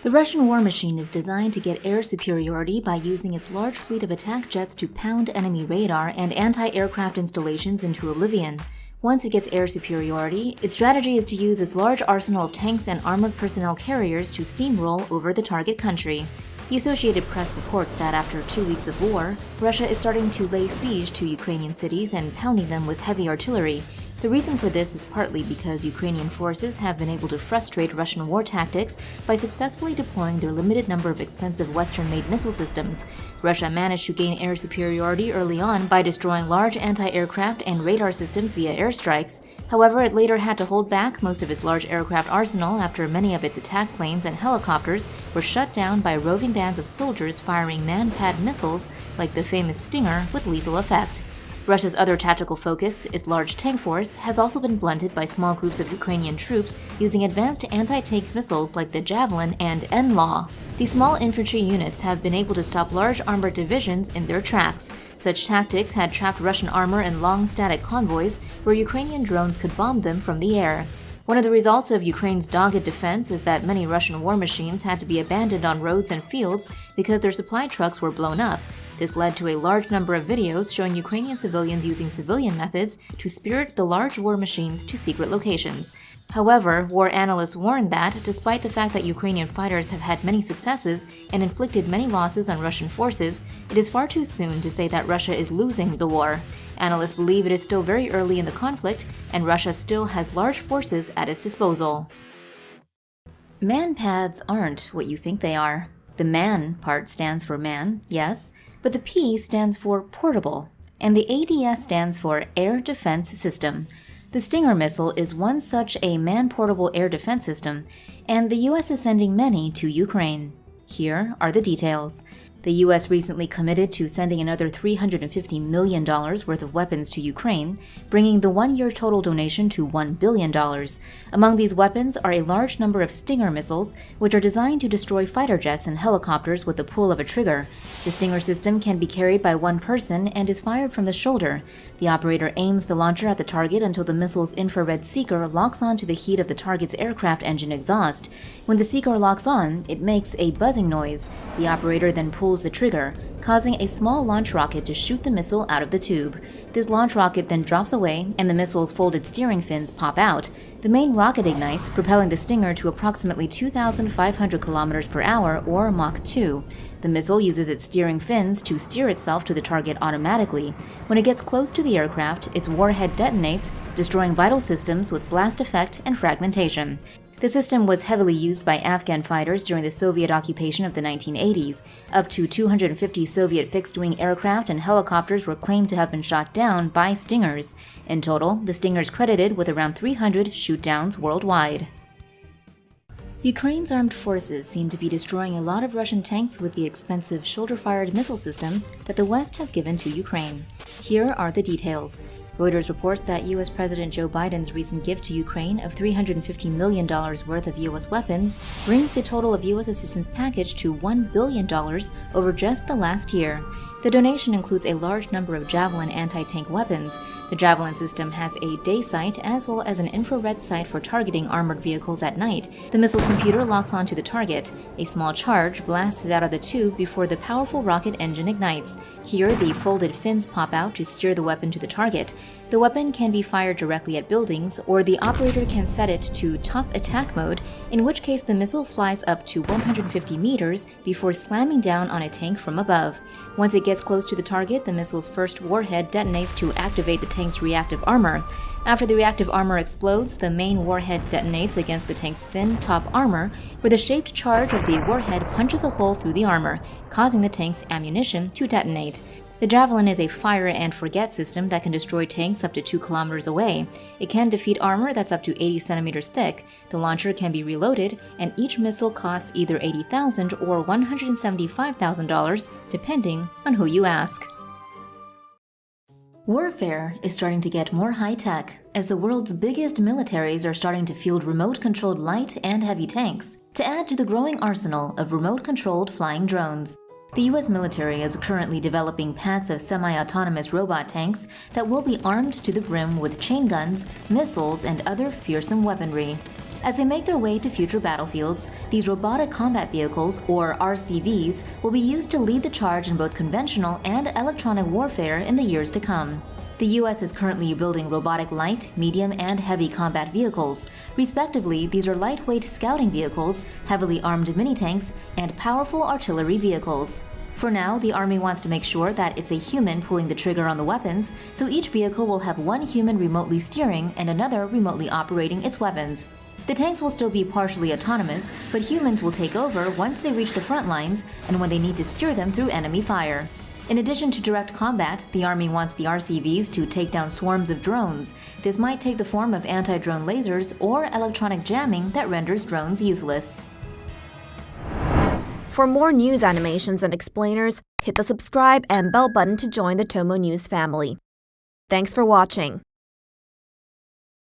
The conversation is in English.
The Russian war machine is designed to get air superiority by using its large fleet of attack jets to pound enemy radar and anti-aircraft installations into oblivion. Once it gets air superiority, its strategy is to use its large arsenal of tanks and armored personnel carriers to steamroll over the target country. The Associated Press reports that after 2 weeks of war, Russia is starting to lay siege to Ukrainian cities and pounding them with heavy artillery. The reason for this is partly because Ukrainian forces have been able to frustrate Russian war tactics by successfully deploying their limited number of expensive Western-made missile systems. Russia managed to gain air superiority early on by destroying large anti-aircraft and radar systems via airstrikes. However, it later had to hold back most of its large aircraft arsenal after many of its attack planes and helicopters were shut down by roving bands of soldiers firing MANPAD missiles like the famous Stinger with lethal effect. Russia's other tactical focus, its large tank force, has also been blunted by small groups of Ukrainian troops using advanced anti-tank missiles like the Javelin and NLAW. These small infantry units have been able to stop large armored divisions in their tracks. Such tactics had trapped Russian armor in long static convoys where Ukrainian drones could bomb them from the air. One of the results of Ukraine's dogged defense is that many Russian war machines had to be abandoned on roads and fields because their supply trucks were blown up. This led to a large number of videos showing Ukrainian civilians using civilian methods to spirit the large war machines to secret locations. However, war analysts warn that, despite the fact that Ukrainian fighters have had many successes and inflicted many losses on Russian forces, it is far too soon to say that Russia is losing the war. Analysts believe it is still very early in the conflict, and Russia still has large forces at its disposal. MANPADs aren't what you think they are. The MAN part stands for man, yes, but the P stands for portable, and the ADS stands for Air Defense System. The Stinger missile is one such a man-portable air defense system, and the US is sending many to Ukraine. Here are the details. The US recently committed to sending another $350 million worth of weapons to Ukraine, bringing the one-year total donation to $1 billion. Among these weapons are a large number of Stinger missiles, which are designed to destroy fighter jets and helicopters with the pull of a trigger. The Stinger system can be carried by one person and is fired from the shoulder. The operator aims the launcher at the target until the missile's infrared seeker locks on to the heat of the target's aircraft engine exhaust. When the seeker locks on, it makes a buzzing noise. The operator then pulls the trigger, causing a small launch rocket to shoot the missile out of the tube. This launch rocket then drops away, and the missile's folded steering fins pop out. The main rocket ignites, propelling the Stinger to approximately 2,500 km per hour, or Mach 2. The missile uses its steering fins to steer itself to the target automatically. When it gets close to the aircraft, its warhead detonates, destroying vital systems with blast effect and fragmentation. The system was heavily used by Afghan fighters during the Soviet occupation of the 1980s. Up to 250 Soviet fixed-wing aircraft and helicopters were claimed to have been shot down by Stingers. In total, the Stingers credited with around 300 shoot-downs worldwide. Ukraine's armed forces seem to be destroying a lot of Russian tanks with the expensive shoulder-fired missile systems that the West has given to Ukraine. Here are the details. Reuters reports that U.S. President Joe Biden's recent gift to Ukraine of $350 million worth of U.S. weapons brings the total of U.S. assistance package to $1 billion over just the last year. The donation includes a large number of Javelin anti-tank weapons. The Javelin system has a day sight as well as an infrared sight for targeting armored vehicles at night. The missile's computer locks onto the target. A small charge blasts out of the tube before the powerful rocket engine ignites. Here, the folded fins pop out to steer the weapon to the target. The weapon can be fired directly at buildings, or the operator can set it to top attack mode, in which case the missile flies up to 150 meters before slamming down on a tank from above. Once it gets close to the target, the missile's first warhead detonates to activate the tank's reactive armor. After the reactive armor explodes, the main warhead detonates against the tank's thin top armor, where the shaped charge of the warhead punches a hole through the armor, causing the tank's ammunition to detonate. The Javelin is a fire-and-forget system that can destroy tanks up to 2 kilometers away. It can defeat armor that's up to 80 centimeters thick. The launcher can be reloaded, and each missile costs either $80,000 or $175,000, depending on who you ask. Warfare is starting to get more high-tech, as the world's biggest militaries are starting to field remote-controlled light and heavy tanks, to add to the growing arsenal of remote-controlled flying drones. The US military is currently developing packs of semi-autonomous robot tanks that will be armed to the brim with chain guns, missiles, and other fearsome weaponry. As they make their way to future battlefields, these robotic combat vehicles, or RCVs, will be used to lead the charge in both conventional and electronic warfare in the years to come. The US is currently building robotic light, medium, and heavy combat vehicles. Respectively, these are lightweight scouting vehicles, heavily armed mini-tanks, and powerful artillery vehicles. For now, the Army wants to make sure that it's a human pulling the trigger on the weapons, so each vehicle will have one human remotely steering and another remotely operating its weapons. The tanks will still be partially autonomous, but humans will take over once they reach the front lines and when they need to steer them through enemy fire. In addition to direct combat, the Army wants the RCVs to take down swarms of drones. This might take the form of anti-drone lasers or electronic jamming that renders drones useless. For more news animations and explainers, hit the subscribe and bell button to join the TomoNews family. Thanks for watching.